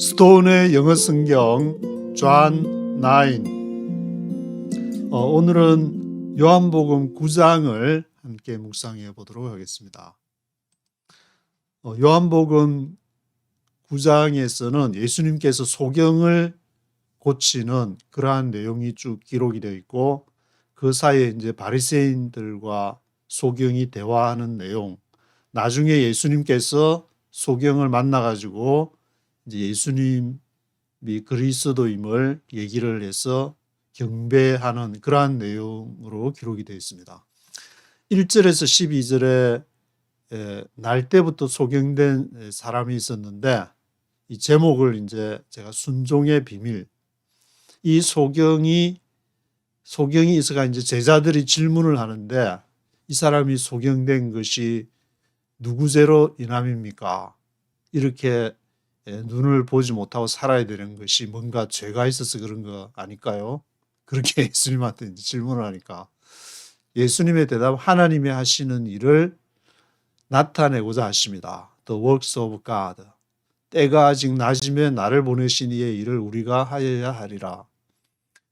스톤의 영어 성경 존 9. 오늘은 요한복음 9장을 함께 묵상해 보도록 하겠습니다. 요한복음 9장에서는 예수님께서 소경을 고치는 그러한 내용이 쭉 기록이 되어 있고, 그 사이에 이제 바리새인들과 소경이 대화하는 내용, 나중에 예수님께서 소경을 만나가지고 이제 예수님이 그리스도임을 얘기를 해서 경배하는 그러한 내용으로 기록이 되어 있습니다. 1절에서 12절에 날 때부터 소경된 사람이 있었는데, 이 제목을 이제 제가 순종의 비밀, 이 소경이 있어가 이제 제자들이 질문을 하는데, 이 사람이 소경된 것이 누구죄로 인함입니까? 이렇게 눈을 보지 못하고 살아야 되는 것이 뭔가 죄가 있어서 그런 거 아닐까요? 그렇게 예수님한테 질문을 하니까 예수님의 대답, 하나님이 하시는 일을 나타내고자 하십니다. The works of God. 때가 아직 낮이면 나를 보내신 이의 일을 우리가 하여야 하리라.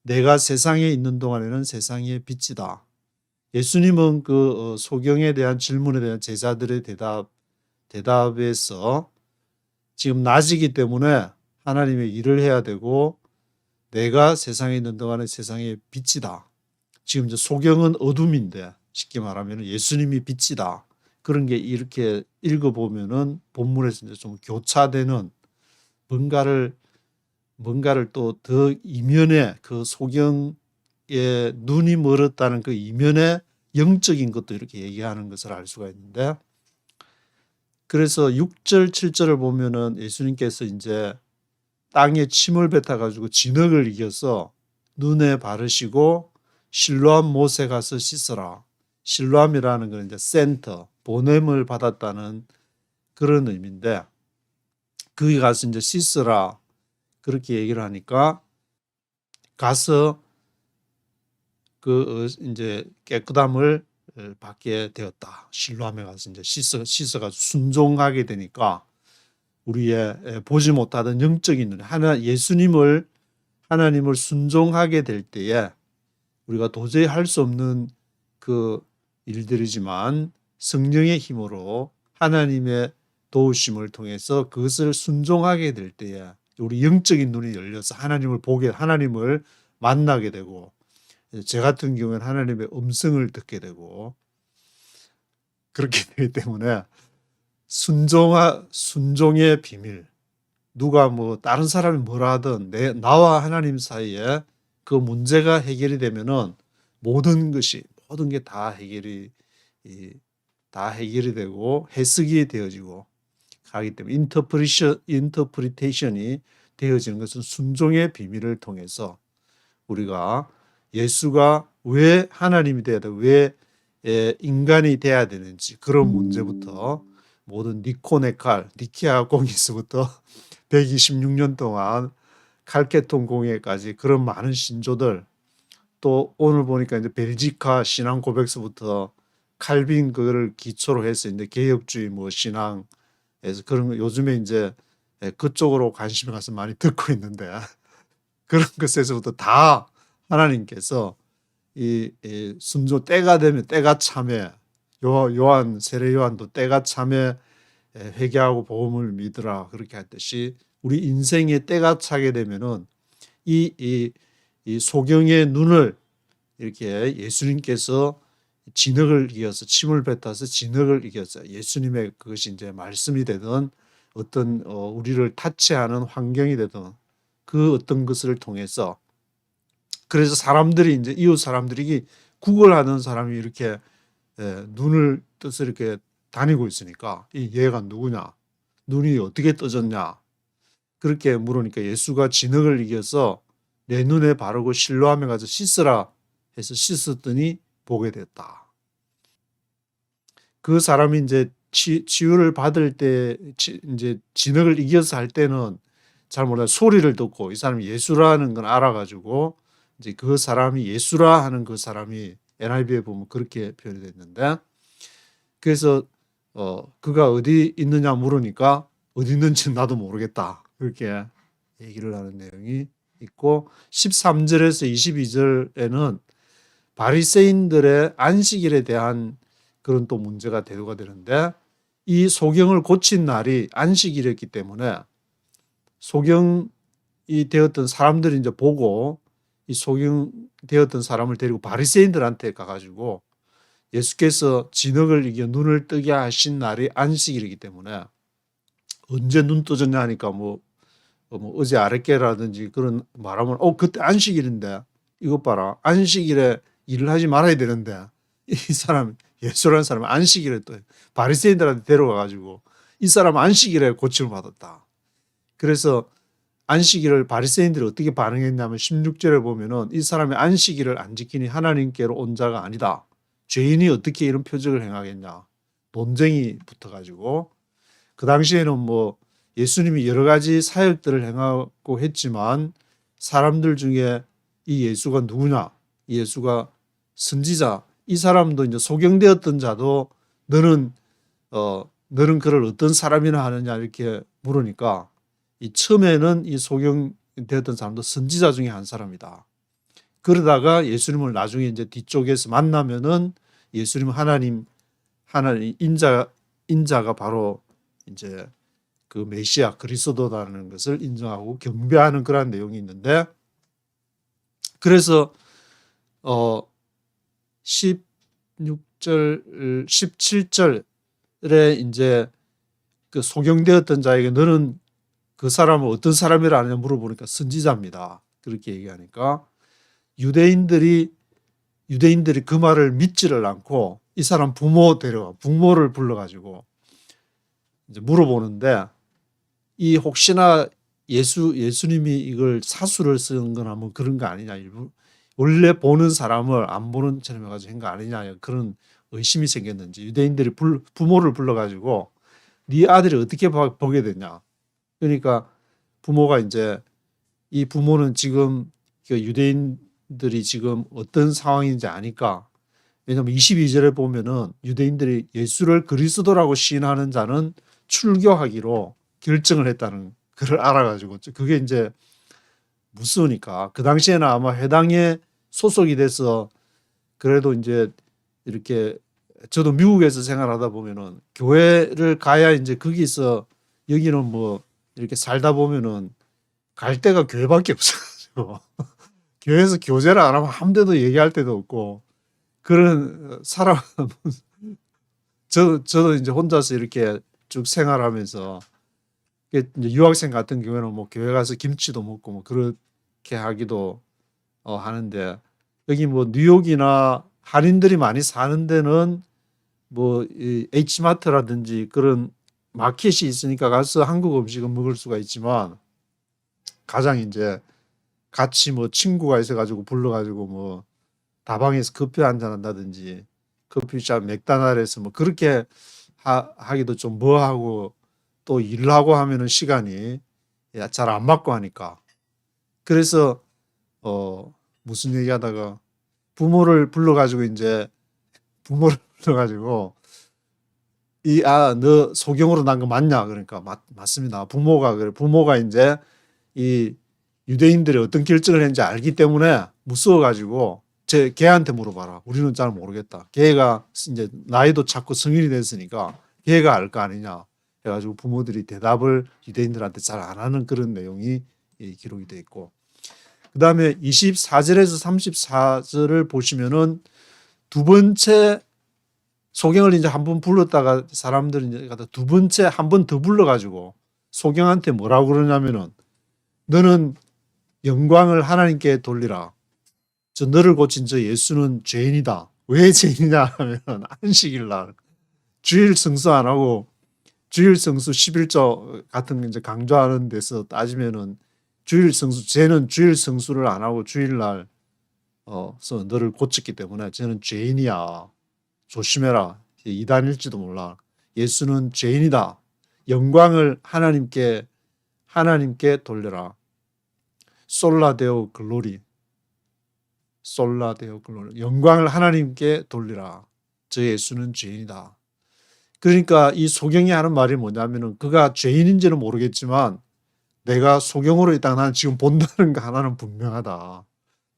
내가 세상에 있는 동안에는 세상의 빛이다. 예수님은 그 소경에 대한 질문에 대한 제자들의 대답에서 지금 낮이기 때문에 하나님의 일을 해야 되고, 내가 세상에 있는 동안에 세상의 빛이다. 지금 이제 소경은 어둠인데 쉽게 말하면 예수님이 빛이다. 그런 게 이렇게 읽어보면은 본문에서 이제 좀 교차되는 뭔가를 또 더 이면에, 그 소경의 눈이 멀었다는 그 이면에 영적인 것도 이렇게 얘기하는 것을 알 수가 있는데, 그래서 6절, 7절을 보면은 예수님께서 이제 땅에 침을 뱉어가지고 진흙을 이겨서 눈에 바르시고 실로암 못에 가서 씻어라. 실로암이라는 건 이제 센터, 보냄을 받았다는 그런 의미인데, 거기 가서 이제 씻어라. 그렇게 얘기를 하니까 가서 이제 깨끗함을 받게 되었다. 실로암에 가서 이제 씻어가지고 순종하게 되니까 우리의 보지 못하던 영적인 눈, 하나님을 순종하게 될 때에 우리가 도저히 할 수 없는 그 일들이지만 성령의 힘으로 하나님의 도우심을 통해서 그것을 순종하게 될 때에 우리 영적인 눈이 열려서 하나님을 만나게 되고, 제 같은 경우에는 하나님의 음성을 듣게 되고, 그렇게 되기 때문에 순종의 비밀, 누가 뭐 다른 사람이 뭐라 하든 나와 하나님 사이에 그 문제가 해결이 되면은 모든 게 다 해결이 되고 해석이 되어지고 하기 때문에 인터프리테이션이 되어지는 것은 순종의 비밀을 통해서 우리가 예수가 왜 하나님이 돼야 되고 왜 인간이 돼야 되는지, 그런 문제부터 모든 니케아 공의에서부터 126년 동안 칼케톤 공예까지 그런 많은 신조들, 또 오늘 보니까 이제 벨지카 신앙 고백서부터 칼빈 그거를 기초로 해서 이제 개혁주의 신앙에서 그런 거 요즘에 이제 그쪽으로 관심이 가서 많이 듣고 있는데, 그런 것에서부터 다 하나님께서 이 순종, 때가 되면 때가 참에, 세례 요한도 때가 참에 회개하고 복음을 믿으라 그렇게 했듯이, 우리 인생의 때가 차게 되면은 이 소경의 눈을 이렇게 예수님께서 진흙을 이겨서, 침을 뱉어서 진흙을 이겨서, 예수님의 그것이 이제 말씀이 되든 어떤 우리를 타치하는 환경이 되든 그 어떤 것을 통해서, 그래서 이제 이웃 사람들이 구걸하는 사람이 이렇게 눈을 떠서 이렇게 다니고 있으니까 이 얘가 누구냐, 눈이 어떻게 떠졌냐, 그렇게 물으니까 예수가 진흙을 이겨서 내 눈에 바르고 실로암에 가서 씻으라 해서 씻었더니 보게 됐다. 그 사람이 이제 치유를 받을 때, 이제 진흙을 이겨서 할 때는 잘 몰라요. 소리를 듣고 이 사람이 예수라는 건 알아가지고 이제 그 사람이 예수라 하는 그 사람이 NIV에 보면 그렇게 표현이 됐는데, 그래서 그가 어디 있느냐 물으니까 어디 있는지 나도 모르겠다 그렇게 얘기를 하는 내용이 있고 13절에서 22절에는 바리새인들의 안식일에 대한 그런 또 문제가 대두가 되는데 이 소경을 고친 날이 안식일이었기 때문에 소경이 되었던 사람들이 이제 보고 이 소경 되었던 사람을 데리고 바리새인들한테 가가지고 예수께서 진흙을 이겨 눈을 뜨게 하신 날이 안식일이기 때문에 언제 눈 떠졌냐 하니까 뭐 어제 아랫게라든지 그런 말하면 그때 안식일인데 이것 봐라 안식일에 일을 하지 말아야 되는데 이 사람 예수라는 사람은 안식일에 또 바리새인들한테 데려가가지고 이 사람 안식일에 고침을 받았다. 그래서 안식일을 바리새인들이 어떻게 반응했냐면 16절에 보면은 이 사람이 안식일을 안 지키니 하나님께로 온 자가 아니다. 죄인이 어떻게 이런 표적을 행하겠냐. 논쟁이 붙어가지고 그 당시에는 뭐 예수님이 여러 가지 사역들을 행하고 했지만 사람들 중에 이 예수가 누구냐? 이 예수가 선지자. 이 사람도 이제 소경되었던 자도 너는 그를 어떤 사람이나 하느냐 이렇게 물으니까 이 처음에는 이 소경되었던 사람도 선지자 중에 한 사람이다. 그러다가 예수님을 나중에 이제 뒤쪽에서 만나면은 예수님 하나님 인자가 바로 이제 그 메시아 그리스도라는 것을 인정하고 경배하는 그런 내용이 있는데 그래서 16절 17절에 이제 그 소경되었던 자에게 너는 그 사람은 어떤 사람이라 하냐 물어보니까 선지자입니다. 그렇게 얘기하니까 유대인들이 그 말을 믿지를 않고 이 사람 부모를 불러가지고 이제 물어보는데 이 혹시나 예수님이 이걸 사수를 쓴 거나 뭐 그런 거 아니냐. 원래 보는 사람을 안 보는 처럼 해가지고 한 거 아니냐. 그런 의심이 생겼는지 유대인들이 부모를 불러가지고 네 아들이 어떻게 보게 되냐. 그러니까 부모가 이제 이 부모는 지금 유대인들이 지금 어떤 상황인지 아니까 왜냐하면 22절에 보면은 유대인들이 예수를 그리스도라고 시인하는 자는 출교하기로 결정을 했다는 그걸 알아가지고 그게 이제 무서우니까 그 당시에는 아마 해당에 소속이 돼서 그래도 이제 이렇게 저도 미국에서 생활하다 보면은 교회를 가야 이제 거기서 여기는 뭐 이렇게 살다 보면은 갈 데가 교회밖에 없어가지고 교회에서 교제를 안 하면 한 대도 얘기할 데도 없고 그런 사람 저도 이제 혼자서 이렇게 쭉 생활하면서 이제 유학생 같은 경우에는 뭐 교회 가서 김치도 먹고 뭐 그렇게 하기도 하는데 여기 뭐 뉴욕이나 한인들이 많이 사는 데는 뭐 이 H마트라든지 그런 마켓이 있으니까 가서 한국 음식은 먹을 수가 있지만 가장 이제 같이 뭐 친구가 있어가지고 불러가지고 뭐 다방에서 커피 한잔 한다든지 커피숍 맥도날드에서 뭐 그렇게 하기도 좀 뭐하고 또 일하고 하면은 시간이 잘 안 맞고 하니까 그래서 무슨 얘기하다가 부모를 불러가지고 너 소경으로 난 거 맞냐? 그러니까 맞습니다. 부모가 이제 이 유대인들이 어떤 결정을 했는지 알기 때문에 무서워가지고 걔한테 물어봐라. 우리는 잘 모르겠다. 걔가 이제 나이도 찾고 성인이 됐으니까 걔가 알 거 아니냐 해가지고 부모들이 대답을 유대인들한테 잘 안 하는 그런 내용이 기록이 돼 있고 그 다음에 24절에서 34절을 보시면은 두 번째 소경을 이제 한 번 불렀다가 사람들이 이제 두 번째 한 번 더 불러가지고 소경한테 뭐라고 그러냐면은 너는 영광을 하나님께 돌리라. 너를 고친 저 예수는 죄인이다. 왜 죄인이냐 하면 안식일 날 주일 성수 안 하고 주일 성수 11조 같은 거 이제 강조하는 데서 따지면은 쟤는 주일 성수를 안 하고 주일날 너를 고쳤기 때문에 쟤는 죄인이야. 조심해라. 이단일지도 몰라. 예수는 죄인이다. 영광을 하나님께 돌려라. 솔라데오 글로리. 영광을 하나님께 돌리라. 저 예수는 죄인이다. 그러니까 이 소경이 하는 말이 뭐냐면은 그가 죄인인지는 모르겠지만 내가 소경으로 있다가 나는 지금 본다는 거 하나는 분명하다.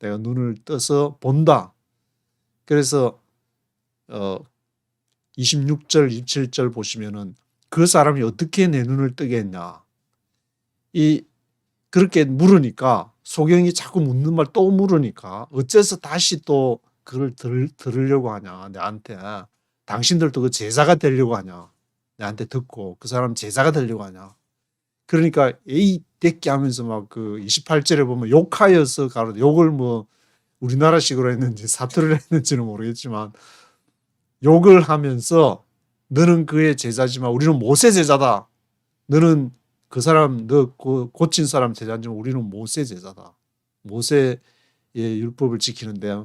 내가 눈을 떠서 본다. 그래서 26절, 27절 보시면은 그 사람이 어떻게 내 눈을 뜨게 했냐. 그렇게 물으니까 소경이 자꾸 묻는 말 또 물으니까 어째서 다시 또 그걸 들으려고 하냐. 내한테. 당신들도 그 제자가 되려고 하냐. 내한테 듣고 그 사람 제자가 되려고 하냐. 그러니까 에이 대끼 하면서 막 그 28절에 보면 욕하여서 가로되 욕을 뭐 우리나라식으로 했는지 사투리를 했는지는 모르겠지만 욕을 하면서 너는 그의 제자지만 우리는 모세 제자다. 너는 그 사람 너 고친 사람 제자지만 우리는 모세 제자다. 모세의 율법을 지키는데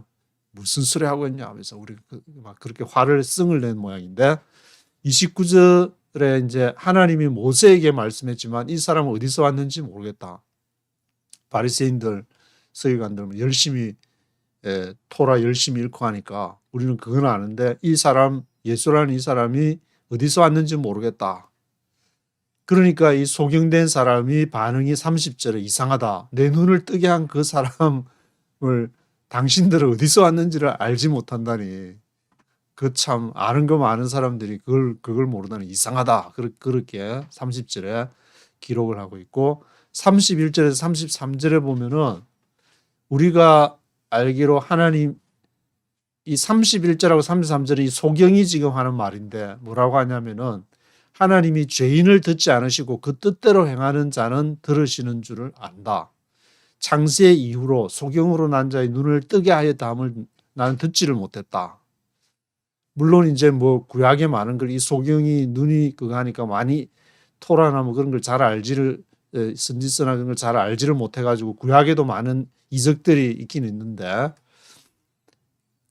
무슨 소리 하고 있냐 하면서 우리 막 그렇게 화를 승을 낸 모양인데 29절에 이제 하나님이 모세에게 말씀했지만 이 사람은 어디서 왔는지 모르겠다. 바리새인들 서기관들 열심히 토라 열심히 읽고 하니까 우리는 그건 아는데 이 사람 예수라는 이 사람이 어디서 왔는지 모르겠다. 그러니까 이 소경된 사람이 반응이 30절에 이상하다. 내 눈을 뜨게 한 그 사람을 당신들은 어디서 왔는지를 알지 못한다니. 그 참 아는 거 많은 사람들이 그걸 모르다니 이상하다. 그렇게 30절에 기록을 하고 있고 31절에서 33절에 보면은 우리가 알기로 하나님 이 31절하고 33절이 이 소경이 지금 하는 말인데 뭐라고 하냐면은 하나님이 죄인을 듣지 않으시고 그 뜻대로 행하는 자는 들으시는 줄을 안다. 창세 이후로 소경으로 난 자의 눈을 뜨게 하였다함을 나는 듣지를 못했다. 물론 이제 뭐 구약에 많은 걸 이 소경이 눈이 그거 하니까 많이 토라나 뭐 그런 걸 잘 알지를 선지서나 그런 걸 잘 알지를 못해가지고 구약에도 많은 이적들이 있긴 있는데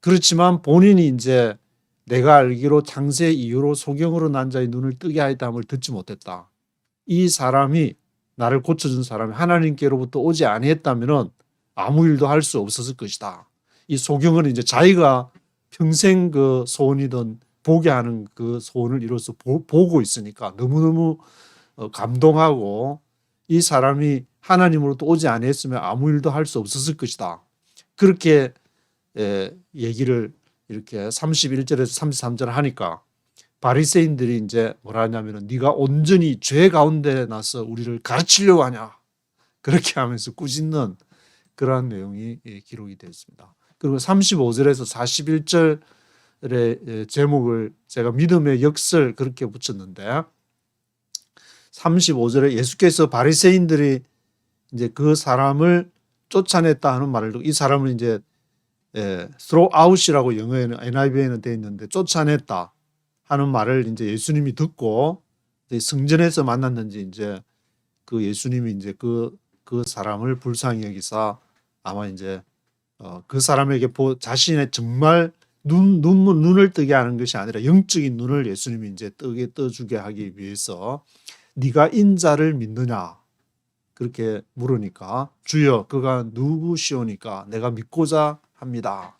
그렇지만 본인이 이제 내가 알기로 창세 이후로 소경으로 난 자의 눈을 뜨게 하였다함을 듣지 못했다. 이 사람이 나를 고쳐준 사람이 하나님께로부터 오지 아니했다면은 아무 일도 할 수 없었을 것이다. 이 소경은 이제 자기가 평생 그 소원이던 보게 하는 그 소원을 이로써 보고 있으니까 너무너무 감동하고 이 사람이 하나님으로부터 오지 아니했으면 아무 일도 할 수 없었을 것이다. 그렇게 얘기를 이렇게 31절에서 33절 하니까 바리새인들이 이제 뭐라 하냐면은 네가 온전히 죄 가운데 나서 우리를 가르치려고 하냐. 그렇게 하면서 꾸짖는 그러한 내용이 기록이 되어 있습니다. 그리고 35절에서 41절의 제목을 제가 믿음의 역설 그렇게 붙였는데 35절에 예수께서 바리새인들이 이제 그 사람을 쫓아냈다 하는 말을 듣고 이 사람을 이제 throw out이라고 영어에는 NIV에는 되어 있는데 쫓아냈다 하는 말을 이제 예수님이 듣고 성전에서 만났는지 이제 그 예수님이 이제 그 사람을 불쌍히 여기사 아마 이제 그 사람에게 자신의 정말 눈을 뜨게 하는 것이 아니라 영적인 눈을 예수님이 이제 떠주게 하기 위해서 네가 인자를 믿느냐 그렇게 물으니까 주여 그가 누구시오니까 내가 믿고자 합니다.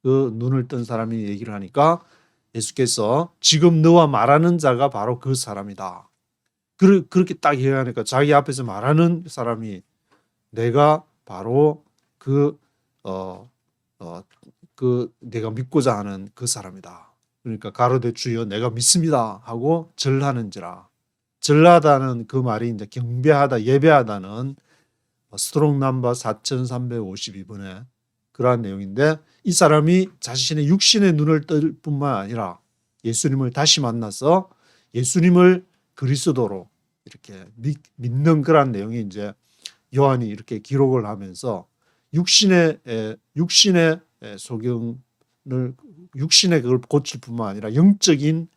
그 눈을 뜬 사람이 얘기를 하니까 예수께서 지금 너와 말하는 자가 바로 그 사람이다. 그렇게 딱 얘기하니까 자기 앞에서 말하는 사람이 내가 바로 내가 믿고자 하는 그 사람이다. 그러니까 가로되 주여 내가 믿습니다 하고 절하는지라. 절하다는 그 말이 이제 경배하다, 예배하다는 스트롱 넘버 4352번에 그러한 내용인데 이 사람이 자신의 육신의 눈을 뜰 뿐만 아니라 예수님을 다시 만나서 예수님을 그리스도로 이렇게 믿는 그러한 내용이 이제 요한이 이렇게 기록을 하면서 육신의 소경을 육신의 그걸 고칠 뿐만 아니라 영적인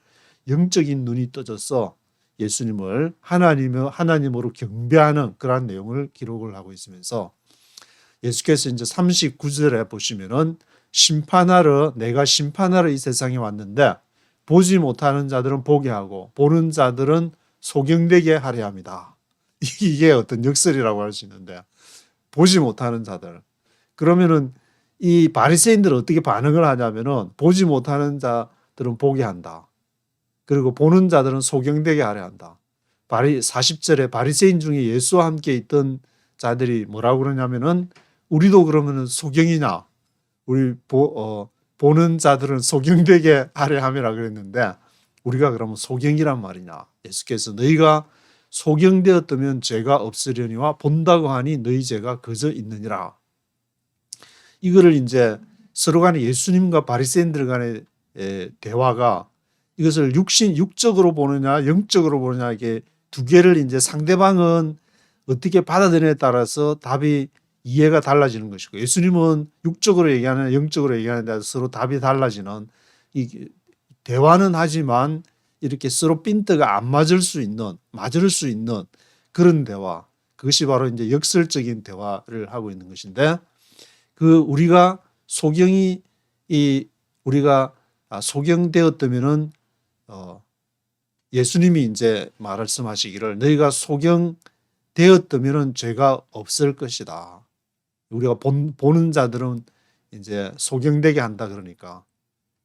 눈이 떠져서 예수님을 하나님으로 경배하는 그러한 내용을 기록을 하고 있으면서 예수께서 이제 39절에 보시면은 내가 심판하러 이 세상에 왔는데 보지 못하는 자들은 보게 하고 보는 자들은 소경되게 하려 합니다. 이게 어떤 역설이라고 할 수 있는데 보지 못하는 자들. 그러면은 이 바리새인들은 어떻게 반응을 하냐면은 보지 못하는 자들은 보게 한다. 그리고 보는 자들은 소경되게 하려 한다. 40절에 바리새인 중에 예수와 함께 있던 자들이 뭐라고 그러냐면은 우리도 그러면은 소경이냐? 우리 보는 자들은 소경되게 하려 함이라 그랬는데 우리가 그러면 소경이란 말이냐? 예수께서 너희가 소경되었다면 죄가 없으려니와 본다고 하니 너희 죄가 그저 있느니라. 이거를 이제 서로 간에 예수님과 바리새인들 간의 대화가 이것을 육적으로 보느냐 영적으로 보느냐 이게 두 개를 이제 상대방은 어떻게 받아들이냐에 따라서 답이 이해가 달라지는 것이고 예수님은 육적으로 얘기하느냐 영적으로 얘기하느냐에 따라서 서로 답이 달라지는 이 대화는 하지만 이렇게 서로 핀트가 안 맞을 수 있는 그런 대화 그것이 바로 이제 역설적인 대화를 하고 있는 것인데 우리가 소경되었다면은 예수님이 이제 말씀하시기를 너희가 소경되었다면은 죄가 없을 것이다. 우리가 보는 자들은 이제 소경되게 한다 그러니까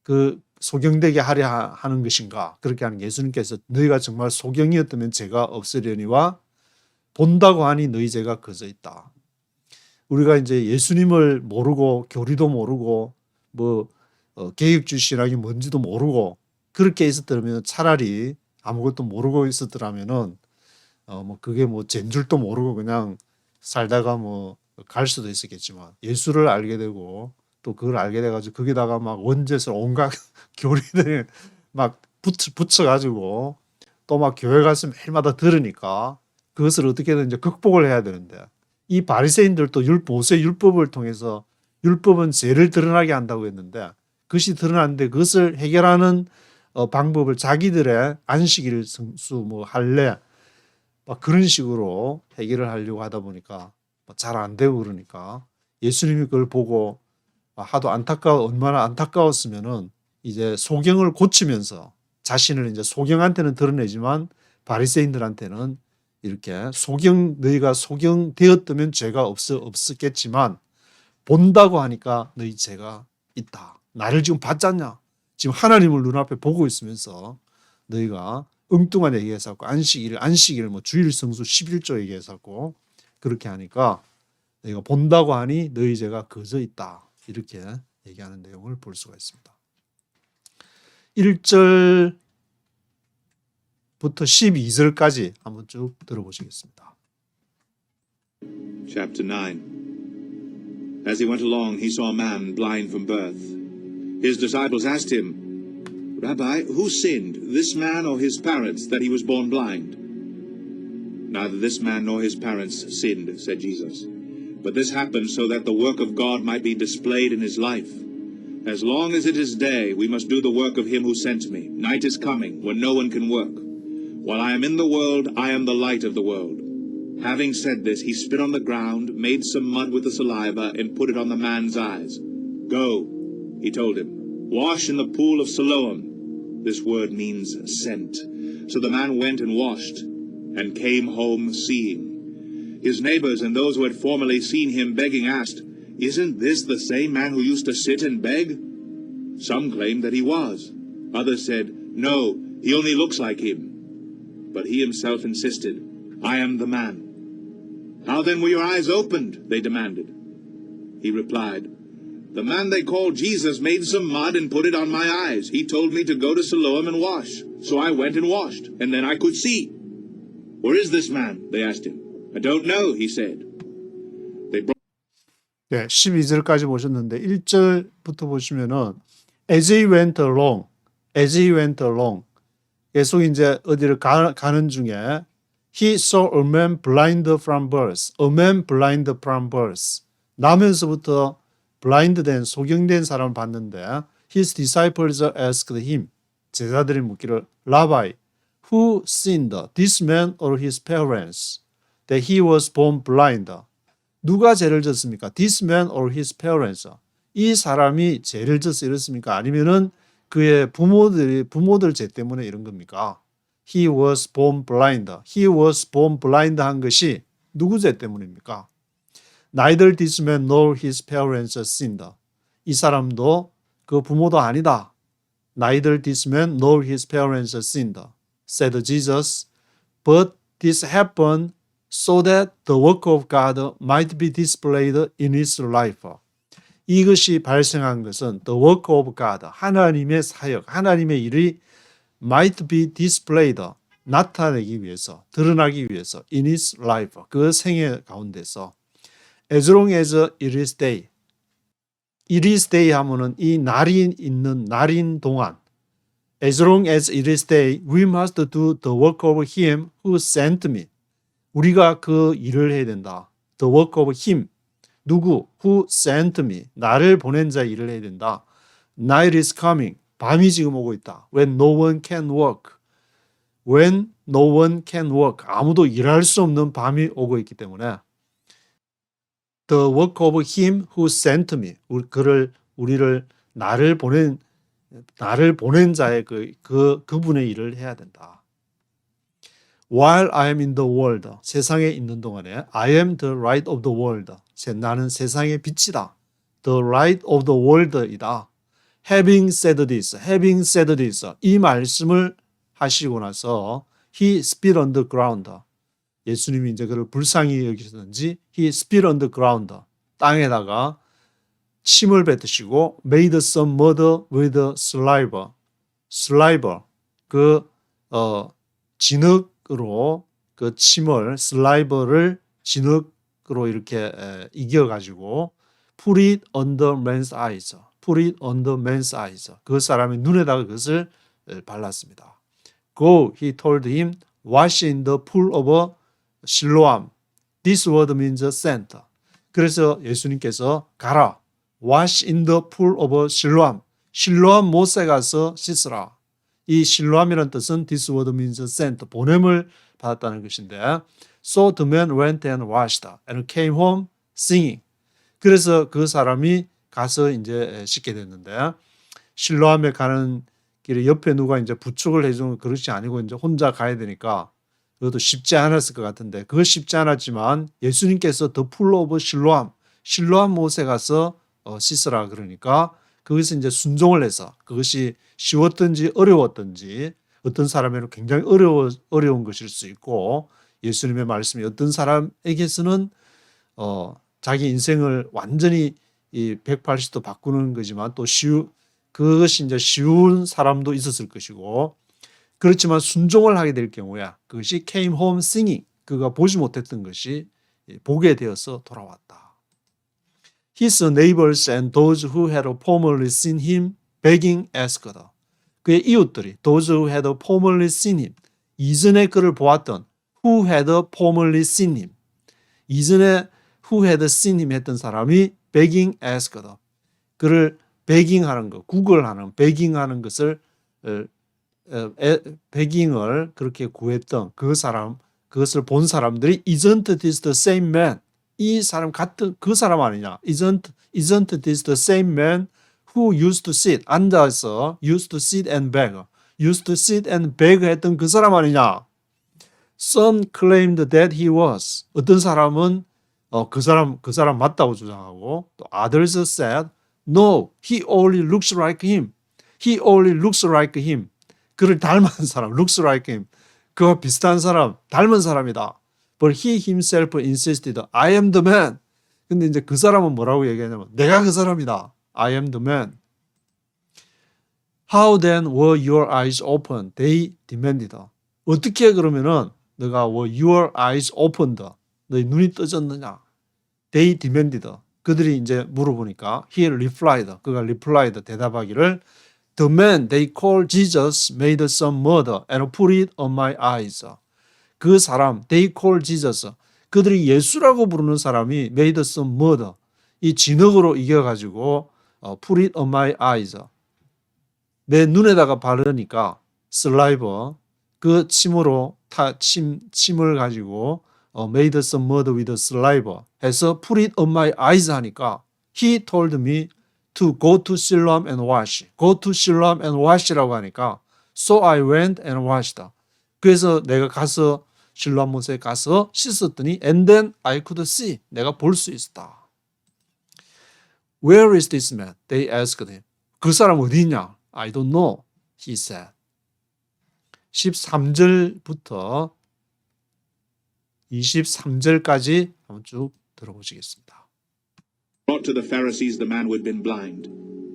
그 소경되게 하려 하는 것인가 그렇게 하는 예수님께서 너희가 정말 소경이었다면 죄가 없으려니와 본다고 하니 너희 죄가 그저 있다. 우리가 이제 예수님을 모르고 교리도 모르고 계획주의 신학이 뭔지도 모르고 그렇게 있었더라면 차라리 아무것도 모르고 있었더라면은 그게 쟨 줄도 모르고 그냥 살다가 갈 수도 있었겠지만 예수를 알게 되고 또 그걸 알게 돼가지고 거기다가 막 원죄설 온갖 교리들 막 붙여가지고 또 막 교회 가서 매일마다 들으니까 그것을 어떻게든 이제 극복을 해야 되는데 이 바리새인들도 모세 율법을 통해서 율법은 죄를 드러나게 한다고 했는데 그것이 드러났는데 그것을 해결하는 방법을 자기들의 안식일 성수 할례 막 그런 식으로 해결을 하려고 하다 보니까 잘 안 되고 그러니까 예수님이 그걸 보고 하도 얼마나 안타까웠으면은 이제 소경을 고치면서 자신을 이제 소경한테는 드러내지만 바리새인들한테는 이렇게 너희가 소경되었다면 죄가 없었겠지만 본다고 하니까 너희 죄가 있다. 나를 지금 봤지 않냐? 지금 하나님을 눈앞에 보고 있으면서 너희가 엉뚱한 얘기해서 안식일 주일 성수 11조 얘기해서 그렇게 하니까 너희가 본다고 하니 너희 죄가 그저 있다. 이렇게 얘기하는 내용을 볼 수가 있습니다. 1절부터 12절까지 한번 쭉 들어보시겠습니다. Chapter 9. As he went along, he saw a man blind from birth. His disciples asked him, Rabbi, who sinned, this man or his parents, that he was born blind? Neither this man nor his parents sinned, said Jesus. But this happened so that the work of God might be displayed in his life. As long as it is day, we must do the work of him who sent me. Night is coming, when no one can work. While I am in the world, I am the light of the world. Having said this, he spit on the ground, made some mud with the saliva, and put it on the man's eyes. Go, he told him, wash in the pool of Siloam. This word means sent. So the man went and washed, and came home seeing. His neighbors and those who had formerly seen him begging asked, Isn't this the same man who used to sit and beg? Some claimed that he was. Others said, No, he only looks like him. But he himself insisted, I am the man. How then were your eyes opened? They demanded. He replied, The man they call Jesus made some mud and put it on my eyes. He told me to go to Siloam and wash. So I went and washed, and then I could see. Where is this man? They asked him. I don't know, he said. 네, 12절까지 보셨는데 1절부터 보시면은 as he went along 계속 이제 어디를 가는 중에 he saw a man blind from birth. 나면서부터 blind된 소경된 사람을 봤는데 his disciples asked him 제자들이 묻기를 Rabbi, who sinned, this man or his parents, that he was born blind? 누가 죄를 졌습니까? This man or his parents? 이 사람이 죄를 져서 이렇습니까? 아니면은 그의 부모들 죄 때문에 이런 겁니까? He was born blind. He was born blind 한 것이 누구 죄 때문입니까? Neither this man nor his parents sinned. 이 사람도 그 부모도 아니다. Neither this man nor his parents sinned, said Jesus. But this happened so that the work of God might be displayed in his life. 이것이 발생한 것은 the work of God, 하나님의 사역, 하나님의 일이 might be displayed, 나타내기 위해서, 드러나기 위해서 in his life, 그 생애 가운데서 as long as it is day. it is day 하면은 이 날이 있는 날인 동안 as long as it is day, we must do the work of him who sent me. 우리가 그 일을 해야 된다. The work of him. 누구? Who sent me. 나를 보낸 자의 일을 해야 된다. Night is coming. 밤이 지금 오고 있다. When no one can work. When no one can work. 아무도 일할 수 없는 밤이 오고 있기 때문에 The work of him who sent me. 우리를 나를 보낸 자의 그분의 일을 해야 된다. While I am in the world, 세상에 있는 동안에 I am the light of the world. 나는 세상의 빛이다. The light of the world이다. Having said this, 이 말씀을 하시고 나서 he spit on the ground. 예수님이 이제 그를 불쌍히 여기셨는지 he spit on the ground. 땅에다가 침을 뱉으시고 made some mud with saliva. 진흙으로 그 침을 saliva를 진흙으로 이렇게 이겨가지고 put it on the man's eyes. 그 사람의 눈에다가 그것을 발랐습니다. Go, he told him, wash in the pool of Siloam. This word means sent. 그래서 예수님께서 가라. Wash in the pool of Siloam. 실로암 못에 가서 씻으라. 이 실로암이라는 뜻은 this word means sent. 보냄을 받았다는 것인데 So the man went and washed and came home singing. 그래서 그 사람이 가서 이제 씻게 됐는데 실로암에 가는 길에 옆에 누가 이제 부축을 해주는 그릇이 아니고 이제 혼자 가야 되니까 그것도 쉽지 않았을 것 같은데 그거 쉽지 않았지만 예수님께서 더 풀 오브 실로암 못에 가서 씻으라 그러니까 그것을 이제 순종을 해서 그것이 쉬웠든지 어려웠든지 어떤 사람에게는 굉장히 어려운 것일 수 있고 예수님의 말씀이 어떤 사람에게서는 자기 인생을 완전히 이 180도 바꾸는 거지만 또 그것이 이제 쉬운 사람도 있었을 것이고 그렇지만 순종을 하게 될 경우에 그것이 came home singing 그가 보지 못했던 것이 보게 되어서 돌아왔다. His neighbors and those who had formerly seen him begging asked. 그의 이웃들이 those who had formerly seen him 이전에 그를 보았던 who had formerly seen him 이전에 who had seen him 했던 사람이 begging asked. 그를 begging하는 것, 구걸하는 begging하는 것을 begging을 그렇게 구했던 그것을 본 사람들이 isn't this the same man? 이 사람 같은 그 사람 아니냐? Isn't this the same man who used to sit 앉아서 used to sit and beg 했던 그 사람 아니냐? Some claimed that he was. 어떤 사람은 그 사람 맞다고 주장하고 또 others said no, he only looks like him. 그를 닮은 사람, looks like him. 그와 비슷한 사람, 닮은 사람이다. But he himself insisted, I am the man. 근데 이제 그 사람은 뭐라고 얘기하냐면 내가 그 사람이다. I am the man. How then were your eyes open? They demanded. 어떻게 그러면은 너가 were your eyes opened? 너희 눈이 떠졌느냐? They demanded. 그들이 이제 물어보니까 he replied. 그가 replied 대답하기를 The man they call Jesus made some mud and put it on my eyes. 그 사람 they call Jesus. 그들이 예수라고 부르는 사람이 made some mud. 이 진흙으로 이겨가지고 put it on my eyes. 내 눈에다가 바르니까 saliva 그 침으로 침을 가지고 made some mud with saliva 해서 put it on my eyes 하니까 he told me to go to Siloam and wash. Go to Siloam and wash라고 하니까 so I went and washed. 그래서 내가 가서 실로암 못에 가서 씻었더니 and then I could see. 내가 볼 수 있었다. Where is this man? They asked him. 그 사람 어디 있냐? I don't know. He said. 13절부터 23절까지 한번 쭉 들어보시겠습니다. Brought to the Pharisees the man who had been blind.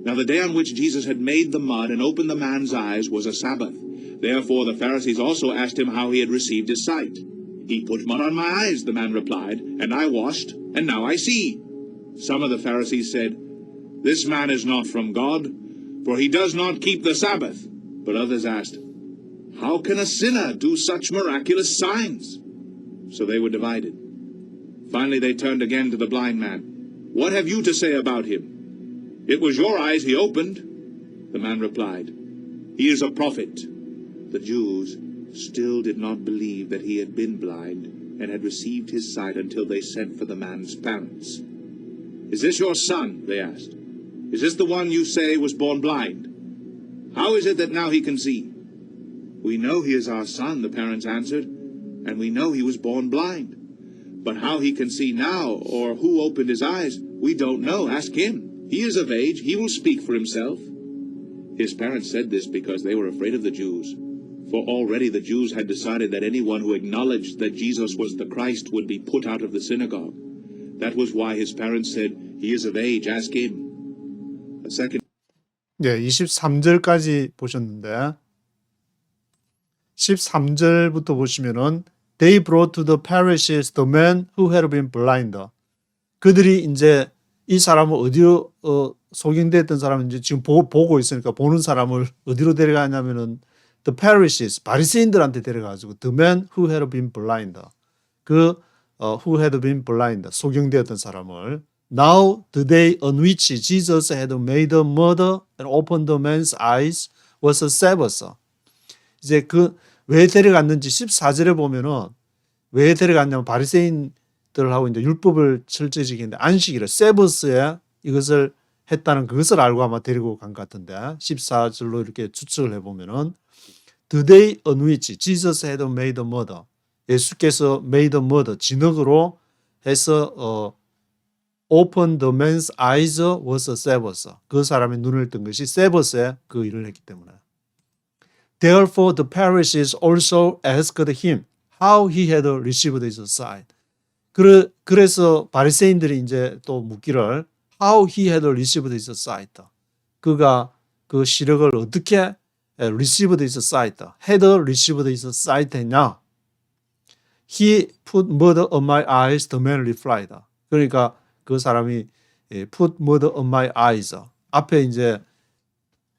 Now the day on which Jesus had made the mud and opened the man's eyes was a Sabbath. Therefore the Pharisees also asked him how he had received his sight. He put mud on my eyes, the man replied, and I washed, and now I see. Some of the Pharisees said, This man is not from God, for he does not keep the Sabbath. But others asked, How can a sinner do such miraculous signs? So they were divided. Finally they turned again to the blind man. What have you to say about him? It was your eyes he opened. The man replied, He is a prophet. The Jews still did not believe that he had been blind and had received his sight until they sent for the man's parents. Is this your son? They asked. Is this the one you say was born blind? How is it that now he can see? We know he is our son, the parents answered, and we know he was born blind. But how he can see now, or who opened his eyes, we don't know. Ask him. He is of age. He will speak for himself. His parents said this because they were afraid of the Jews. For already the Jews had decided that anyone who acknowledged that Jesus was the Christ would be put out of the synagogue. That was why his parents said, He is of age. Ask him. A second. 네, 23절까지 보셨는데 13절부터 보시면은 They brought to the Pharisees the man who had been blind. 그들이 이제 이 사람을 어디로 소경됐던 사람은 이제 지금 보고 있으니까 보는 사람을 어디로 데려가냐면은 the Pharisees 바리새인들한테 데려가지고 the man who had been blind. who had been blind 소경되었던 사람을 Now the day on which Jesus had made the mud and opened the man's eyes was a Sabbath. 이제 왜 데려갔는지 14절에 보면은 왜 데려갔냐면 바리새인들하고 이제 율법을 철저히 지키는데 안식일에 세버스에 이것을 했다는 그것을 알고 아마 데리고 간 것 같은데 14절로 이렇게 추측을 해보면은 The day on which Jesus had made the mud 예수께서 made the mud 진흙으로 해서 open the man's eyes was a Sabbath. 그 사람의 눈을 뜬 것이 세버스에 그 일을 했기 때문에. Therefore the Pharisees also asked him how he had received his sight. 그래서 바리새인들이 이제 또 묻기를 how he had received his sight. 그가 그 시력을 어떻게 received his sight, had received his sight 했냐? He put mud on my eyes, the man replied. 그러니까 그 사람이 put mud on my eyes. 앞에 이제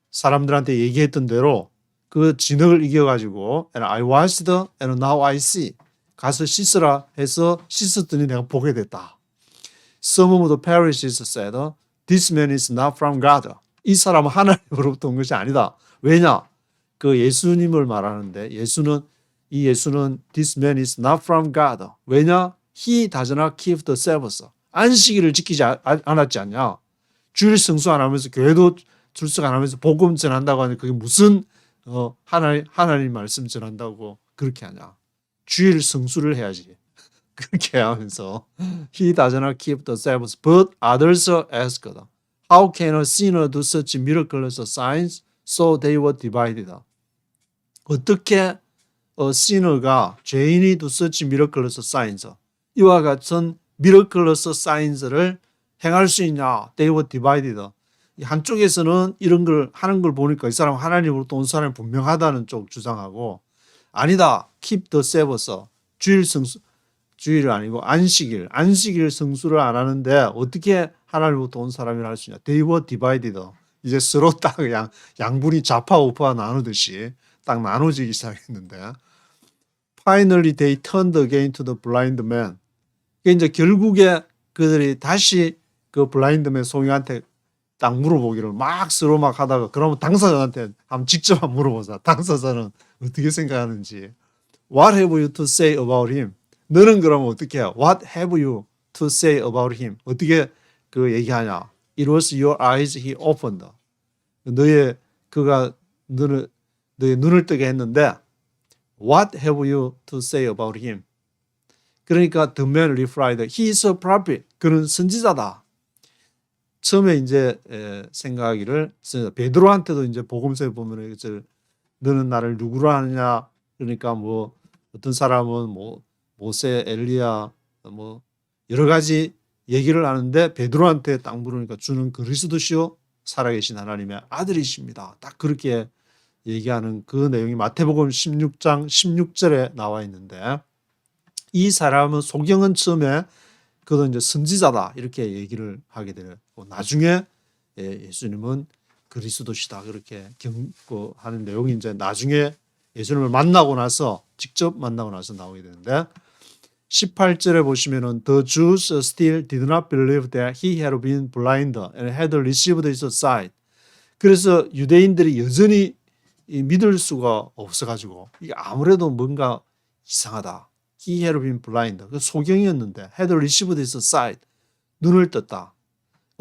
사람들한테 얘기했던 대로 그 진흙을 이겨가지고 and I washed and now I see. 가서 씻으라 해서 씻었더니 내가 보게 됐다. Some of the Pharisees said, This man is not from God. 이 사람은 하나님으로부터 온 것이 아니다. 왜냐? 그 예수님을 말하는데 이 예수는 This man is not from God. 왜냐? He does not keep the Sabbath. 안식일을 지키지 않았지 않냐? 주일 성수 안 하면서 교회도 출석 안 하면서 복음 전한다고 하니 그게 무슨 하나님 말씀 전한다고 그렇게 하냐? 주일 성수를 해야지. 그렇게 하면서 He does not keep the Sabbath, but others asked, How can a sinner do such miraculous signs? So they were divided. 어떻게 sinner가 죄인이 do such miraculous signs? 이와 같은 miraculous signs를 행할 수 있냐? They were divided. 한쪽에서는 이런 걸 하는 걸 보니까 이 사람 하나님으로부터 온 사람이 분명하다는 쪽 주장하고 아니다. Keep the Sabbath. 주일이 아니고 안식일 성수를 안 하는데 어떻게 하나님으로부터 온 사람이라 할 수 있냐. They were divided. 이제 서로 딱 양분이 좌파 우파 나누듯이 딱 나눠지기 시작했는데 Finally they turned again to the blind man. 이제 결국에 그들이 다시 그 블라인드맨 소경한테 딱 물어보기를 막 서로 막 하다가 그러면 당사자한테 한번 직접 한번 물어보자. 당사자는 어떻게 생각하는지. What have you to say about him? 너는 그러면 어떻게 해? What have you to say about him? 어떻게 그 얘기하냐? It was your eyes he opened. 너의 눈을 뜨게 했는데 What have you to say about him? 그러니까 the man replied, He is a prophet. 그는 선지자다. 처음에 이제 생각하기를 베드로한테도 이제 복음서에 보면 너는 나를 누구로 하느냐? 그러니까 뭐 어떤 사람은 뭐 모세, 엘리야 뭐 여러 가지 얘기를 하는데 베드로한테 딱 물으니까 주는 그리스도시요 살아계신 하나님의 아들이십니다. 딱 그렇게 얘기하는 그 내용이 마태복음 16장 16절에 나와 있는데 이 사람은 소경은 처음에 그도 이제 선지자다 이렇게 얘기를 하게 되고 나중에 예수님은 그리스도시다 그렇게 경고하는 내용이 이제 나중에 예수님을 만나고 나서 직접 만나고 나서 나오게 되는데 18절에 보시면은 The Jews still did not believe that he had been blind and had received his sight. 그래서 유대인들이 여전히 믿을 수가 없어가지고 이게 아무래도 뭔가 이상하다. He had been blind. 그 소경이었는데 had received his sight. 눈을 떴다.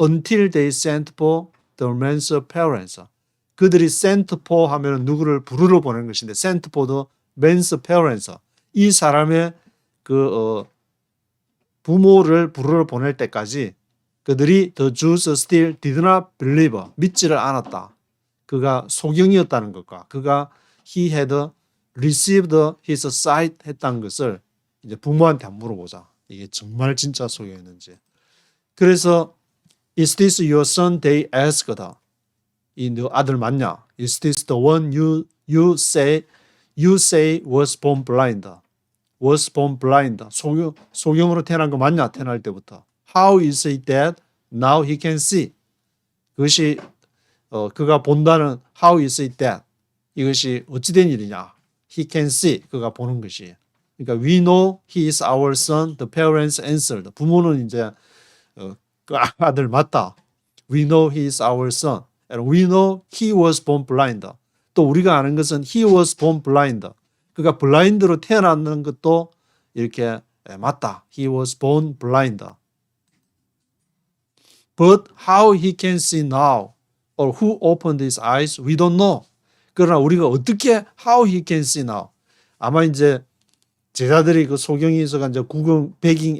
Until they sent for the man's parents. 그들이 sent for 하면 누구를 부르러 보낸 것인데 sent for the man's parents. 이 사람의 부모를 부르러 보낼 때까지 그들이 the Jews still did not believe. 믿지를 않았다. 그가 소경이었다는 것과 그가 he had received his sight 했다는 것을 이제 부모한테 한번 물어보자. 이게 정말 진짜 소경이었는지. 그래서 Is this your son? They asked. 이 너 아들 맞냐? Is this the one you say was born blind? Was born blind. 소경으로 태어난 거 맞냐? 태어날 때부터. How is it that now he can see? 그것이 그가 본다는 how is it that 이것이 어찌된 일이냐? He can see. 그가 보는 것이. 그러니까 we know he is our son. The parents answered. 부모는 이제 그 아들 맞다. We know he is our son. And we know he was born blind. 또 우리가 아는 것은 he was born blind. 그가 블라인드로 태어났는 것도 이렇게 맞다. He was born blind. But how he can see now or who opened his eyes, we don't know. 그러나 우리가 어떻게 how he can see now. 아마 이제 제자들이 그 소경에서가 이제 구경, begging,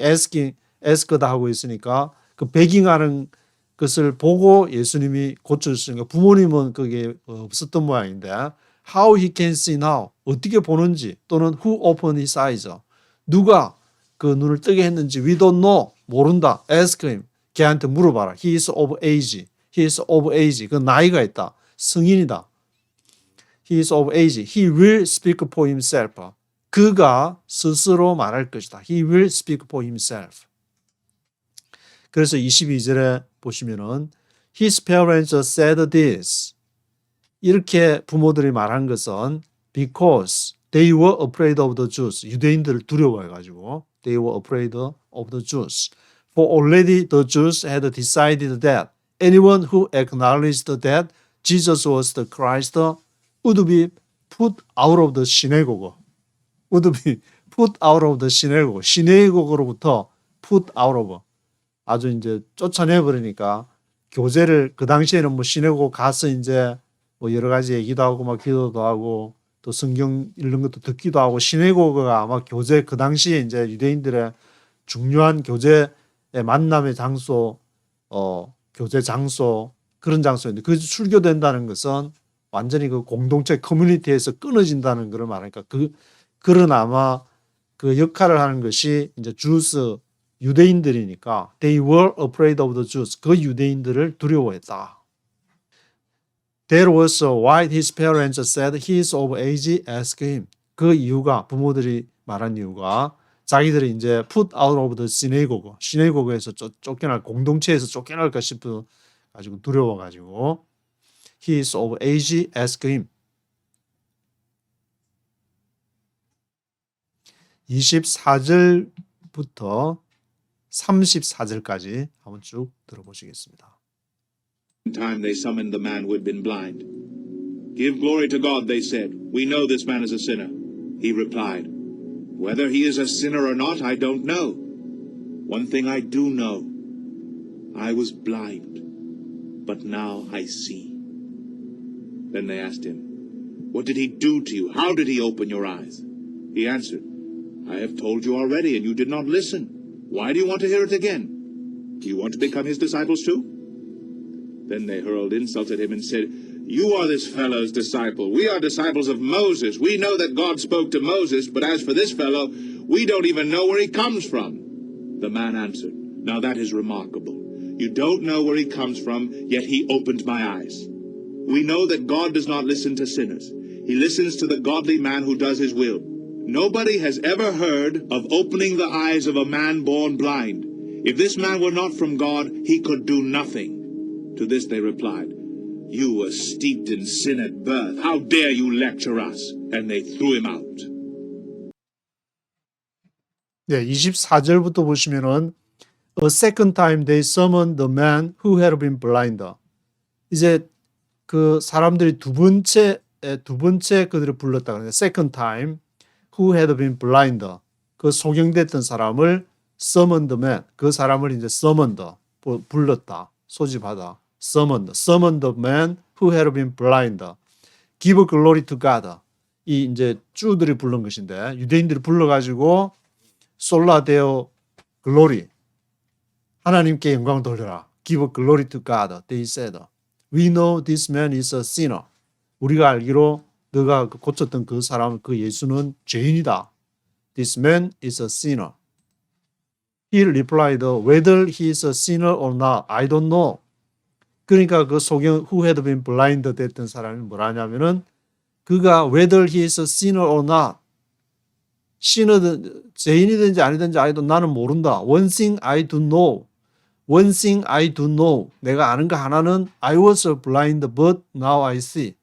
ask다 하고 있으니까 그 begging하는 것을 보고 예수님이 고쳐주시니까 부모님은 그게 없었던 모양인데 how he can see now 어떻게 보는지 또는 who opened his eyes 누가 그 눈을 뜨게 했는지 we don't know 모른다 ask him 걔한테 물어봐라 he is of age he is of age 그 나이가 있다 성인이다 he is of age he will speak for himself 그가 스스로 말할 것이다 he will speak for himself 그래서 22절에 보시면은 his parents said this 이렇게 부모들이 말한 것은 because they were afraid of the Jews. 유대인들을 두려워해가지고 they were afraid of the Jews. For already the Jews had decided that anyone who acknowledged that Jesus was the Christ would be put out of the synagogue. would be put out of the synagogue. 시내고그로부터 put out of. 아주 이제 쫓아내버리니까 교제를 그 당시에는 뭐 시내고 가서 이제 뭐 여러 가지 얘기도 하고 막 기도도 하고 또 성경 읽는 것도 듣기도 하고 시내고가 아마 교제 그 당시에 이제 유대인들의 중요한 교제의 만남의 장소, 교제 장소 그런 장소인데 그 출교된다는 것은 완전히 그 공동체 커뮤니티에서 끊어진다는 걸 말하니까 그런 아마 그 역할을 하는 것이 이제 주스 유대인들이니까 they were afraid of the Jews. 그 유대인들을 두려워했다. That was why his parents said he is of age, ask him. 그 이유가 부모들이 말한 이유가 자기들이 이제 put out of the synagogue, 시내고그에서 쫓겨날 공동체에서 쫓겨날까 싶어 가지고 두려워 가지고 he is of age, ask him. 24절부터 34절까지 한번 쭉 들어보시겠습니다. In time they summoned the man who had been blind. Give glory to God, they said. We know this man is a sinner. He replied, Whether he is a sinner or not, I don't know. One thing I do know. I was blind, but now I see. Then they asked him, What did he do to you? How did he open your eyes? He answered, I have told you already, and you did not listen. Why do you want to hear it again? Do you want to become his disciples too? Then they hurled insults at him and said, You are this fellow's disciple. We are disciples of Moses. We know that God spoke to Moses, but as for this fellow, We don't even know where he comes from. The man answered, Now that is remarkable. You don't know where he comes from, yet he opened my eyes. We know that God does not listen to sinners. He listens to the godly man who does his will. Nobody has ever heard of opening the eyes of a man born blind. If this man were not from God, he could do nothing. To this they replied, You were steeped in sin at birth. How dare you lecture us? And they threw him out. 네, 24절부터 보시면은 A second time they summoned the man who had been blind. 이제 그 사람들이 두 번째 그들을 불렀다 그러는데 second time who had been blind. 그 소경됐던 사람을 summoned the man. 그 사람을 이제 summoned 불렀다. 소집하다. summoned the man who had been blind. Give glory to God. 이 이제 주들이 부른 것인데 유대인들이 불러가지고 솔라 데오 글로리 하나님께 영광 돌려라. Give glory to God. They said, We know this man is a sinner. 우리가 알기로 너가 고쳤던 그 사람, 그 예수는 죄인이다. This man is a sinner. He replied, Whether he is a sinner or not, I don't know. 그러니까 그 소경 who had been blind 됐던 사람이 뭐라냐면은 그가 whether he is a sinner or not, 신어든 죄인이든지 아니든지 나는 모른다. One thing I do know. One thing I do know. 내가 아는 거 하나는 I was blind but now I see.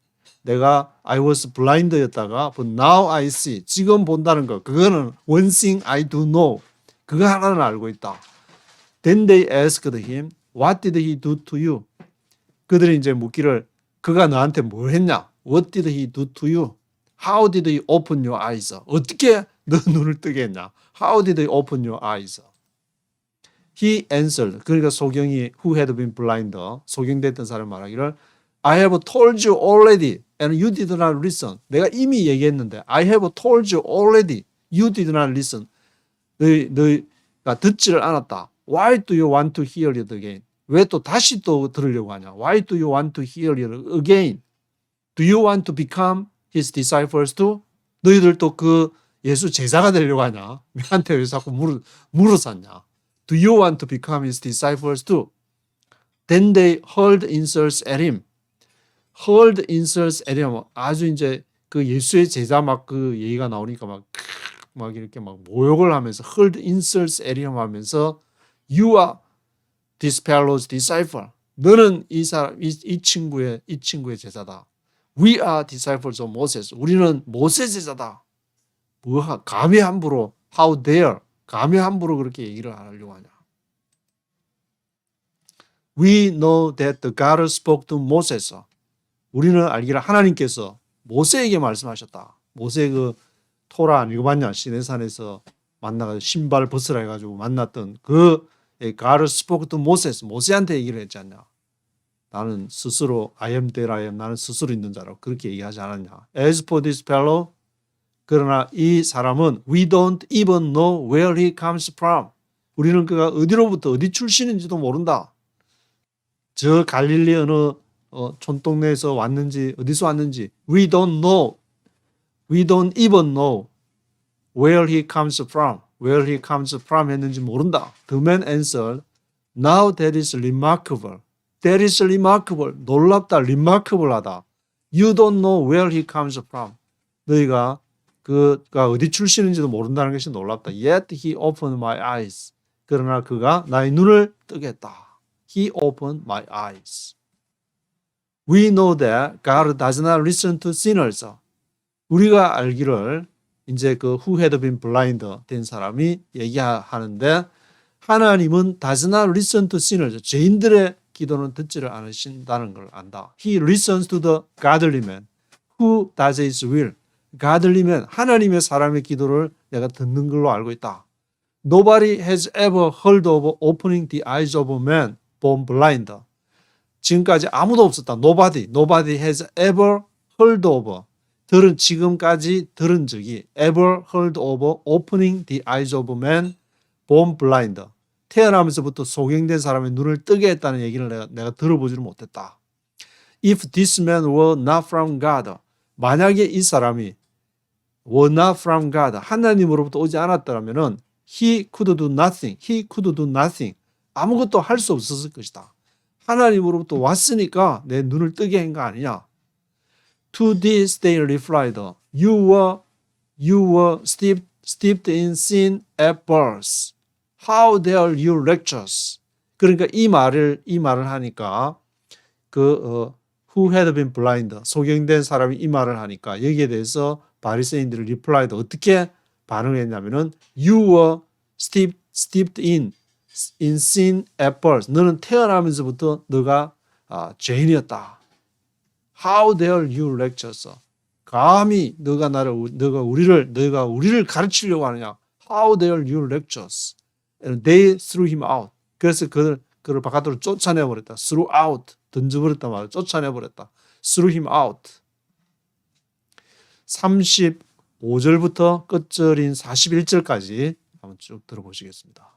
내가 I was blind였다가 but now I see. 지금 본다는 거. 그거는 one thing I do know. 그거 하나는 알고 있다. Then they asked him, What did he do to you? 그들이 이제 묻기를 그가 너한테 뭘 했냐? What did he do to you? How did he open your eyes? 어떻게 너 눈을 뜨게 했냐? How did he open your eyes? He answered. 그러니까 소경이 who had been blind, 소경됐던 사람 말하기를 I have told you already and you did not listen. 내가 이미 얘기했는데 I have told you already. You did not listen. 너희가 듣지를 않았다. Why do you want to hear it again? 왜 또 다시 또 들으려고 하냐? Why do you want to hear it again? Do you want to become his disciples too? 너희들 또 그 예수 제자가 되려고 하냐? 왜한테 왜 자꾸 물어샀냐? Do you want to become his disciples too? Then they hurled insults at him. hurled insults at him. 아주 이제 그 예수의 제자 막 그 얘기가 나오니까 막 이렇게 막 모욕을 하면서 hurled insults at him 하면서 You are this fellow's disciple. 너는 이 친구의 제자다. We are disciples of Moses. 우리는 모세 제자다. 감히 함부로 how dare 감히 함부로 그렇게 얘기를 안 하려고 하냐. We know that the God spoke to Moses. 우리는 알기를 하나님께서 모세에게 말씀하셨다. 모세 그 토라 안 읽어봤냐? 시내산에서 만나가지고 신발 벗으라 해가지고 만났던 그 God spoke to Moses. 모세한테 얘기를 했지 않냐. 나는 스스로 I am that I am. 나는 스스로 있는 자라고 그렇게 얘기하지 않았냐. As for this fellow, 그러나 이 사람은 we don't even know where he comes from. 우리는 그가 어디로부터 어디 출신인지도 모른다. 저 갈릴리 어느 촌동네에서 왔는지 어디서 왔는지 we don't know. We don't even know where he comes from. Where he comes from 했는지 모른다. The man answered, Now that is remarkable. That is remarkable. 놀랍다. remarkable하다. You don't know where he comes from. 너희가 그가 어디 출신인지도 모른다는 것이 놀랍다. Yet he opened my eyes. 그러나 그가 나의 눈을 뜨게 했다. He opened my eyes. We know that God does not listen to sinners. 우리가 알기를 이제 그 who had been blind 된 사람이 얘기하는데 하나님은 does not listen to sinners. 죄인들의 기도는 듣지를 않으신다는 걸 안다. He listens to the godly man who does his will. godly man, 하나님의 사람의 기도를 내가 듣는 걸로 알고 있다. Nobody has ever heard of opening the eyes of a man born blind. 지금까지 아무도 없었다. Nobody has ever heard of. 지금까지 들은 적이 ever heard of opening the eyes of a man born blind. 태어나면서부터 소경된 사람의 눈을 뜨게 했다는 얘기를 내가 들어보지를 못했다. If this man were not from God, 만약에 이 사람이 were not from God. 하나님으로부터 오지 않았더라면은 he could do nothing. He could do nothing. 아무것도 할 수 없었을 것이다. 하나님으로부터 왔으니까 내 눈을 뜨게 한 거 아니냐. To this they replied, You were steeped in sin at birth. How dare you lecture us? 그러니까 이 말을 하니까 who had been blind, 소경된 사람이 이 말을 하니까 여기에 대해서 바리새인들이 replied 어떻게 반응했냐면은 You were steeped in sin at birth. 너는 태어나면서부터 너가 죄인이었다. How dare you lecture us? 감히 너가 우리를 가르치려고 하느냐? How dare you lecture us? And they threw him out. 그래서 그를 바깥으로 쫓아내버렸다. threw out. 던져버렸단 말이야. 쫓아내버렸다. threw him out. 35절부터 끝절인 41절까지 한번 쭉 들어보시겠습니다.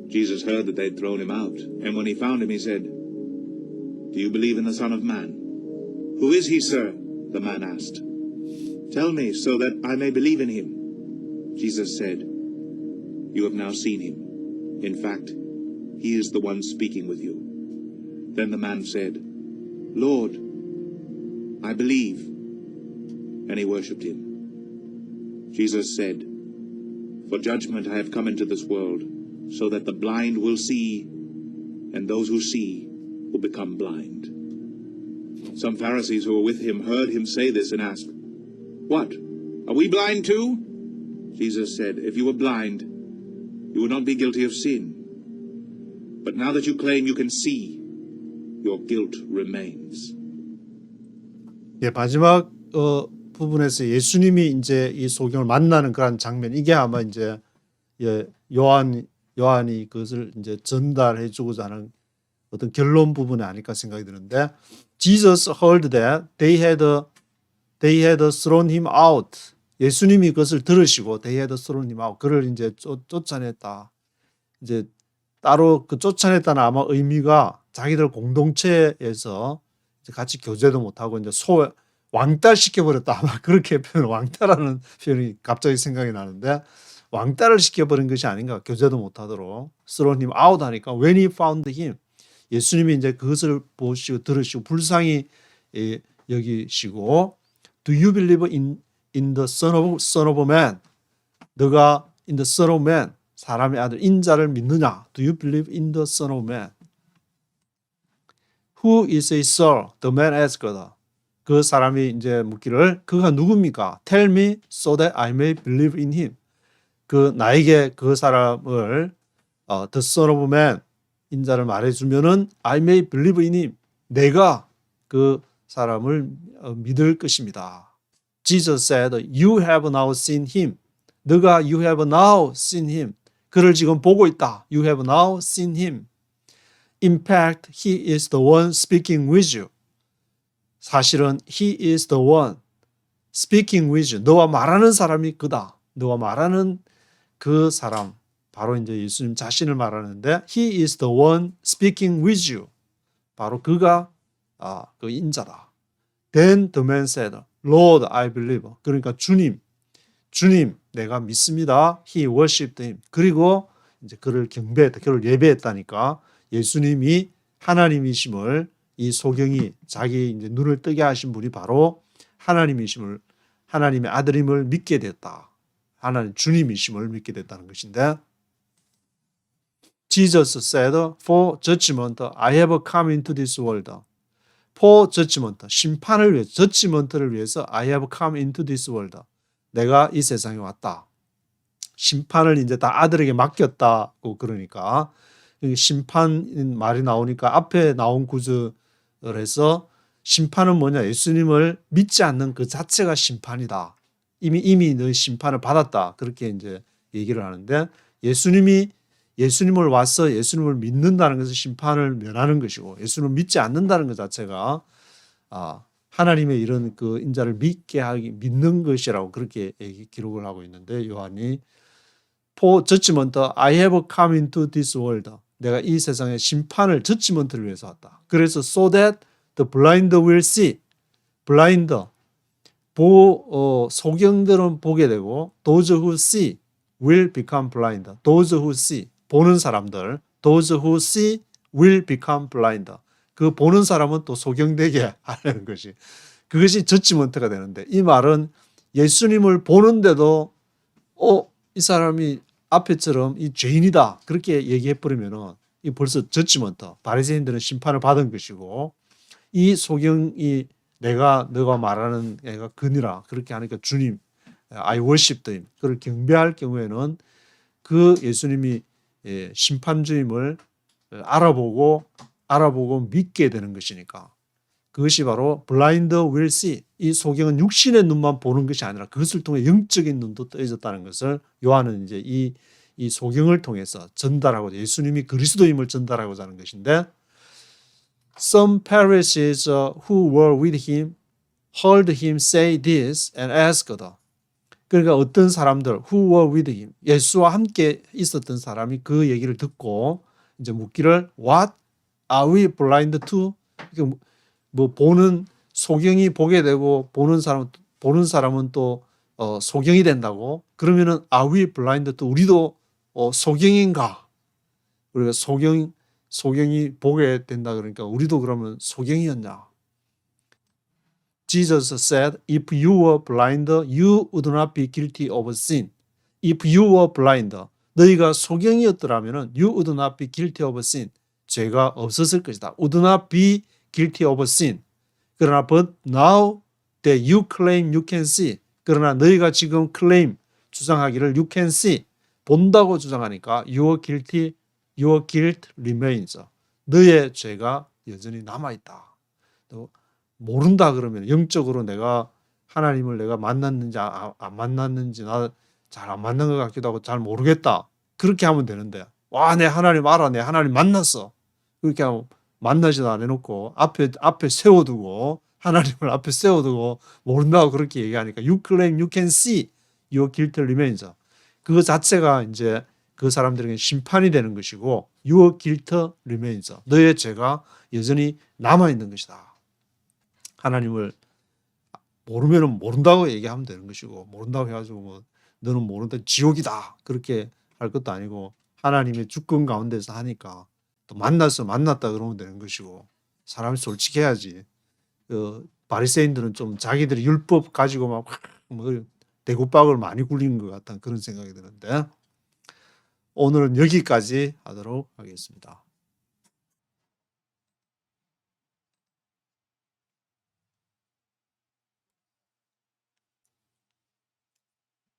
Jesus heard that they'd thrown him out, and when he found him, he said, Do you believe in the Son of Man? Who is he, sir? The man asked. Tell me, so that I may believe in him. Jesus said, You have now seen him. In fact, he is the one speaking with you. Then the man said, Lord, I believe. And he worshipped him. Jesus said, For judgment I have come into this world, so that the blind will see, and those who see will become blind. Some Pharisees who were with him heard him say this and asked, What? Are we blind too? Jesus said, If you were blind, you would not be guilty of sin. But now that you claim you can see, your guilt remains. 예, 마지막 부분에서 예수님이 이제 이 소경을 만나는 그런 장면, 이게 아마 이제 요한이 그것을 이제 전달해 주고자 하는 어떤 결론 부분이 아닐까 생각이 드는데, Jesus heard that they had thrown him out. 예수님이 그것을 들으시고 they had thrown him out. 그를 이제 쫓아냈다. 이제 따로 그 쫓아냈다는 아마 의미가 자기들 공동체에서 이제 같이 교제도 못하고 이제 왕따시켜버렸다. 아마 그렇게 왕따라는 표현이 갑자기 생각이 나는데, 왕따를 시켜버린 것이 아닌가. 교제도 못하도록. thrown him out 하니까 when he found him. 예수님이 이제 그것을 보시고 들으시고 불쌍히 여기시고 Do you believe in the Son of Man? 너가 in the Son of Man, 사람의 아들 인자를 믿느냐? Do you believe in the Son of Man? Who is he, sir? The man asked. 그 사람이 이제 묻기를 그가 누굽니까? Tell me so that I may believe in him. 나에게 그 사람을 the Son of Man 인자를 말해주면은 I may believe in him. 내가 그 사람을 믿을 것입니다. Jesus said, You have now seen him. 너가 You have now seen him. 그를 지금 보고 있다. You have now seen him. In fact, he is the one speaking with you. 사실은 he is the one speaking with you. 너와 말하는 사람이 그다. 너와 말하는 그 사람. 바로 이제 예수님 자신을 말하는데 he is the one speaking with you. 바로 그가 그 인자다. Then the man said, Lord, I believe. 그러니까 주님 내가 믿습니다. He worshipped him. 그리고 이제 그를 경배했다. 그를 예배했다니까 예수님이 하나님이심을 이 소경이 자기 이제 눈을 뜨게 하신 분이 바로 하나님이심을, 하나님의 아들임을 믿게 됐다. 하나님 주님이심을 믿게 됐다는 것인데, Jesus said, For judgment I have come into this world. For judgment, 심판을 위해서, judgment를 위해서 I have come into this world. 내가 이 세상에 왔다. 심판을 이제 다 아들에게 맡겼다고. 그러니까 심판 말이 나오니까 앞에 나온 구절에서 심판은 뭐냐? 예수님을 믿지 않는 그 자체가 심판이다. 이미 너 심판을 받았다. 그렇게 이제 얘기를 하는데, 예수님을 와서 예수님을 믿는다는 것은 심판을 면하는 것이고, 예수님을 믿지 않는다는 것 자체가 하나님의 이런 그 인자를 믿는 것이라고 그렇게 기록을 하고 있는데, 요한이 For judgment I have come into this world. 내가 이 세상의 심판을 judgment를 위해서 왔다. 그래서 so that the blind will see. blind 소경들은 보게 되고 those who see will become blind. those who see 보는 사람들 those who see will become blind. 그 보는 사람은 또 소경되게 하는 것이 그것이 저지먼트가 되는데 이 말은 예수님을 보는데도 이 사람이 앞에처럼 이 죄인이다 그렇게 얘기해 버리면은 이 벌써 저지먼트 바리새인들은 심판을 받은 것이고 이 소경이 너가 말하는 애가 근이라 그렇게 하니까 주님 I worship him 그를 경배할 경우에는 그 예수님이 심판주임을 알아보고 믿게 되는 것이니까 그것이 바로 blind will see 이 소경은 육신의 눈만 보는 것이 아니라 그것을 통해 영적인 눈도 떠져졌다는 것을 요한은 이제 이 소경을 통해서 전달하고자 예수님이 그리스도임을 전달하고자 하는 것인데 Some Pharisees who were with him heard him say this and asked. 그러니까 어떤 사람들 who were with him 예수와 함께 있었던 사람이 그 얘기를 듣고 이제 묻기를 What are we blind to? 뭐 보는 소경이 보게 되고 보는 사람은 또 소경이 된다고 그러면은 are we blind to 우리도 소경인가? 우리가 소경이 보게 된다 그러니까 우리도 그러면 소경이었냐? Jesus said, if you were blind, you would not be guilty of sin. If you were blind, 너희가 소경이었더라면 you would not be guilty of sin. 죄가 없었을 것이다. would not be guilty of sin. 그러나 but now that you claim you can see. 그러나 너희가 지금 claim, 주장하기를 you can see. 본다고 주장하니까 your guilt remains. 너의 죄가 여전히 남아있다. 또 모른다 그러면 영적으로 내가 하나님을 내가 만났는지 안 만났는지 나 잘 안 만난 것 같기도 하고 잘 모르겠다. 그렇게 하면 되는데 와, 내 하나님 알아. 내 하나님 만났어. 그렇게 하면 만나지도 안 해놓고 앞에 세워두고 하나님을 앞에 세워두고 모른다고 그렇게 얘기하니까 you claim you can see your guilt remains. 그거 자체가 이제 그 사람들에게 심판이 되는 것이고 your guilt remains. 너의 죄가 여전히 남아있는 것이다. 하나님을 모르면 모른다고 얘기하면 되는 것이고 모른다고 해가지고 뭐 너는 모른다 지옥이다 그렇게 할 것도 아니고 하나님의 주권 가운데서 하니까 또 만났다 그러면 되는 것이고 사람이 솔직해야지. 바리새인들은 좀 자기들이 율법 가지고 막 대구박을 많이 굴리는 것 같다는 그런 생각이 드는데 오늘은 여기까지 하도록 하겠습니다.